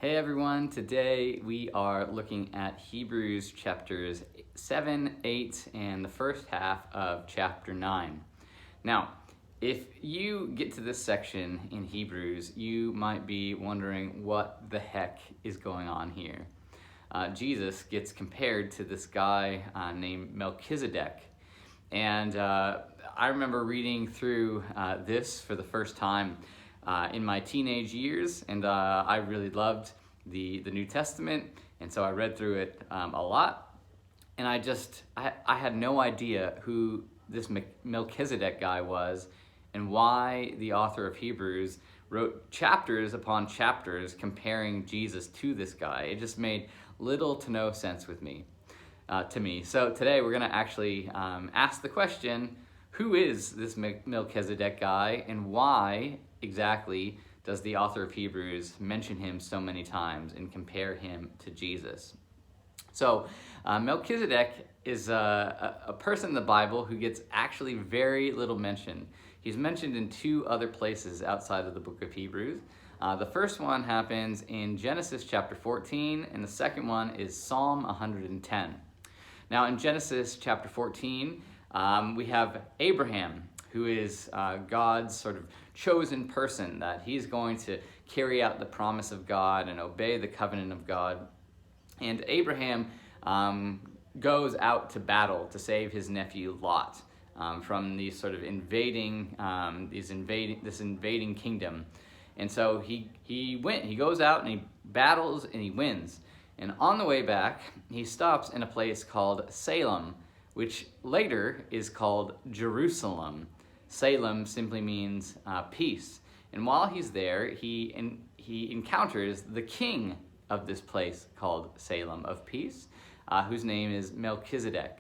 Hey everyone, today we are looking at Hebrews chapters 7, 8, and the first half of chapter 9. Now, if you get to this section in Hebrews, you might be wondering what the heck is going on here. Jesus gets compared to this guy named Melchizedek. And I remember reading through this for the first time in my teenage years, and I really loved the New Testament, and so I read through it a lot, and I had no idea who this Melchizedek guy was and why the author of Hebrews wrote chapters upon chapters comparing Jesus to this guy. It just made little to no sense to me. So today we're going to actually ask the question, who is this Melchizedek guy, and why exactly does the author of Hebrews mention him so many times and compare him to Jesus? So Melchizedek is a person in the Bible who gets actually very little mention. He's mentioned in two other places outside of the book of Hebrews. The first one happens in Genesis chapter 14, and the second one is Psalm 110. Now in Genesis chapter 14, we have Abraham, who is God's sort of chosen person, that he's going to carry out the promise of God and obey the covenant of God. And Abraham goes out to battle to save his nephew Lot from these sort of invading kingdom. And so he goes out and he battles and he wins. And on the way back, he stops in a place called Salem, which later is called Jerusalem. Salem simply means peace. And while he's there, he encounters the king of this place called Salem of Peace, whose name is Melchizedek.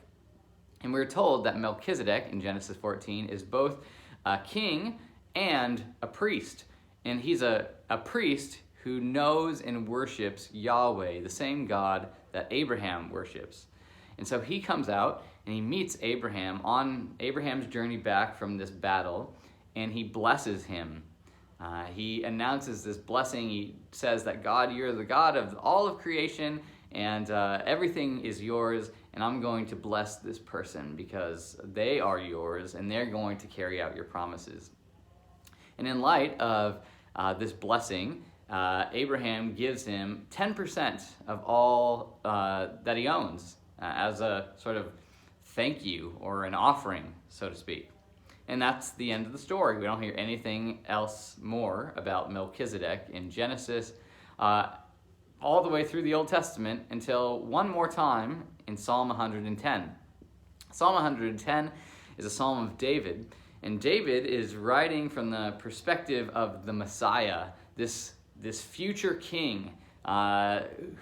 And we're told that Melchizedek in Genesis 14 is both a king and a priest. And he's a priest who knows and worships Yahweh, the same God that Abraham worships. And so he comes out and he meets Abraham on Abraham's journey back from this battle, and he blesses him. He announces this blessing. He says that God, you're the God of all of creation, and everything is yours, and I'm going to bless this person because they are yours, and they're going to carry out your promises. And in light of this blessing, Abraham gives him 10% of all that he owns as a sort of thank you or an offering, so to speak. And that's the end of the story. We don't hear anything else more about Melchizedek in Genesis all the way through the Old Testament until one more time in Psalm 110. Psalm 110 is a psalm of David, and David is writing from the perspective of the Messiah, this future king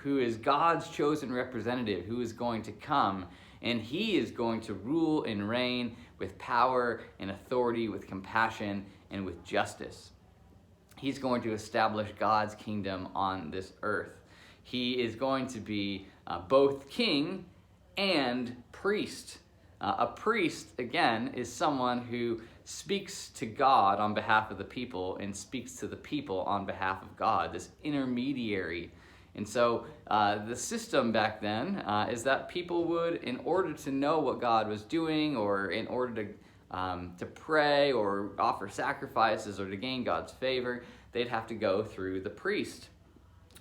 who is God's chosen representative, who is going to come, and he is going to rule and reign with power and authority, with compassion and with justice. He's going to establish God's kingdom on this earth. He is going to be both king and priest. A priest, again, is someone who speaks to God on behalf of the people and speaks to the people on behalf of God, this intermediary. And so the system back then is that people would, in order to know what God was doing, or in order to pray or offer sacrifices or to gain God's favor, they'd have to go through the priest.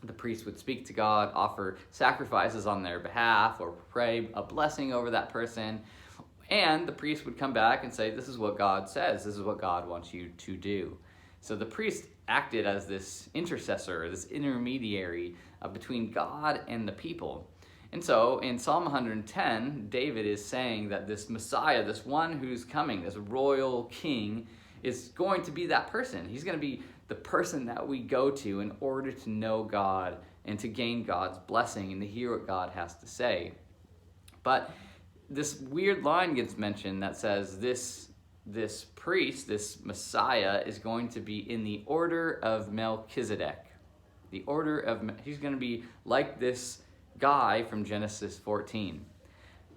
The priest would speak to God, offer sacrifices on their behalf, or pray a blessing over that person. And the priest would come back and say, this is what God says, this is what God wants you to do. So the priest acted as this intercessor, this intermediary between God and the people. And so in Psalm 110, David is saying that this Messiah, this one who's coming, this royal king, is going to be that person. He's going to be the person that we go to in order to know God and to gain God's blessing and to hear what God has to say. But this weird line gets mentioned that says this priest, this Messiah, is going to be in the order of Melchizedek. He's going to be like this guy from Genesis 14.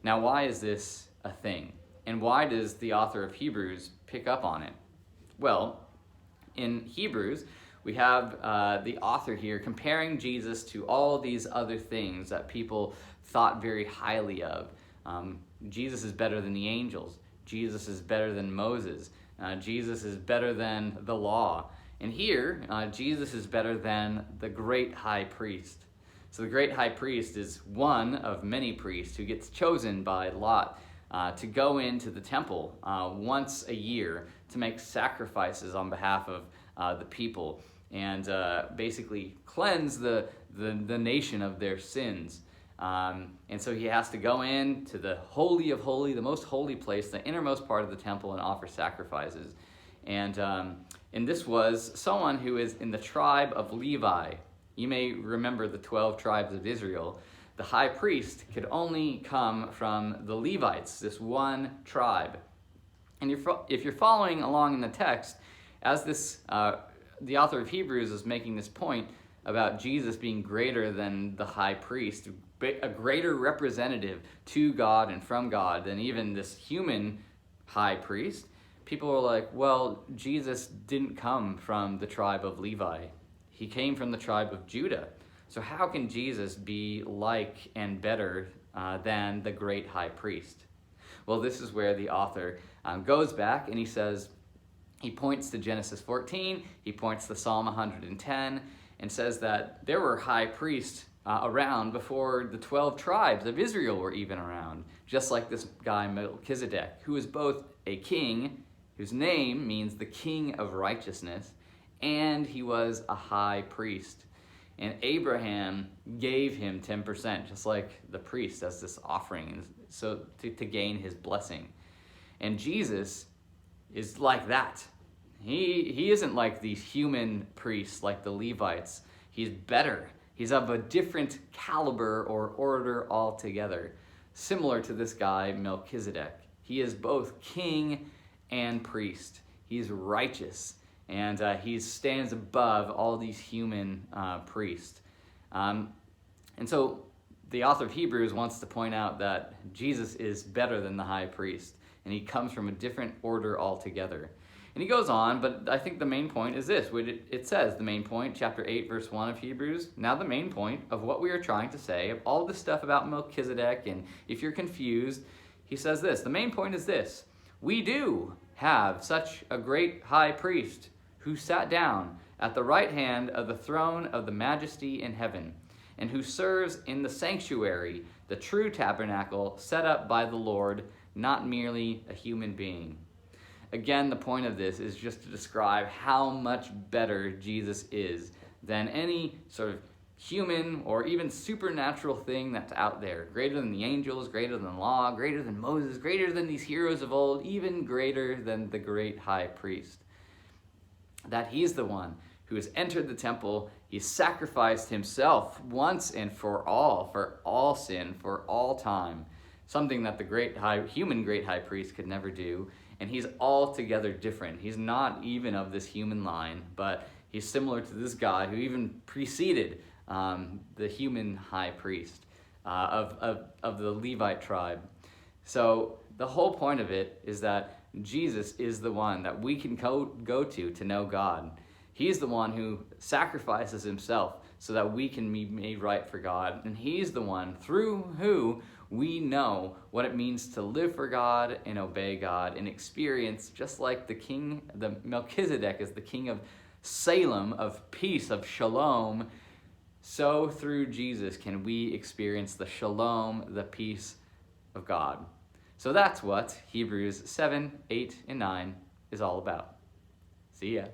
Now, why is this a thing? And why does the author of Hebrews pick up on it? Well, in Hebrews, we have the author here comparing Jesus to all these other things that people thought very highly of. Jesus is better than the angels. Jesus is better than Moses. Jesus is better than the law. And here, Jesus is better than the great high priest. So the great high priest is one of many priests who gets chosen by Lot to go into the temple once a year to make sacrifices on behalf of the people and basically cleanse the nation of their sins. And so he has to go in to the Holy of Holy, the most holy place, the innermost part of the temple, and offer sacrifices. And this was someone who is in the tribe of Levi. You may remember the 12 tribes of Israel. The high priest could only come from the Levites, this one tribe. And if you're following along in the text, as the author of Hebrews is making this point about Jesus being greater than the high priest, a greater representative to God and from God than even this human high priest, people are like, well, Jesus didn't come from the tribe of Levi. He came from the tribe of Judah. So how can Jesus be like and better than the great high priest? Well, this is where the author goes back and he points to Genesis 14, he points to Psalm 110, and says that there were high priests around before the 12 tribes of Israel were even around, just like this guy Melchizedek, who is both a king, whose name means the king of righteousness, and he was a high priest. And Abraham gave him 10%, just like the priest, as this offering, so to gain his blessing. And Jesus is like that. He isn't like these human priests like the Levites. He's better. He's of a different caliber or order altogether, similar to this guy Melchizedek. He is both king and priest. He's righteous, and he stands above all these human priests. And so the author of Hebrews wants to point out that Jesus is better than the high priest, and he comes from a different order altogether. And he goes on, but I think the main point is this. It says, the main point, chapter 8, verse 1 of Hebrews, now the main point of what we are trying to say, of all this stuff about Melchizedek, and if you're confused, he says this, the main point is this, we do have such a great high priest who sat down at the right hand of the throne of the majesty in heaven, and who serves in the sanctuary, the true tabernacle set up by the Lord, not merely a human being. Again, the point of this is just to describe how much better Jesus is than any sort of human or even supernatural thing that's out there. Greater than the angels, greater than law, greater than Moses, greater than these heroes of old, even greater than the great high priest. That he's the one who has entered the temple, he's sacrificed himself once and for all sin, for all time. Something that the great high priest could never do. And he's altogether different. He's not even of this human line, but he's similar to this guy who even preceded the human high priest of the Levite tribe. So the whole point of it is that Jesus is the one that we can go to know God. He's the one who sacrifices himself so that we can be made right for God. And he's the one through who we know what it means to live for God and obey God and experience, just like the Melchizedek is the king of Salem, of peace, of shalom, so through Jesus can we experience the shalom, the peace of God. So that's what Hebrews 7, 8, and 9 is all about. See ya.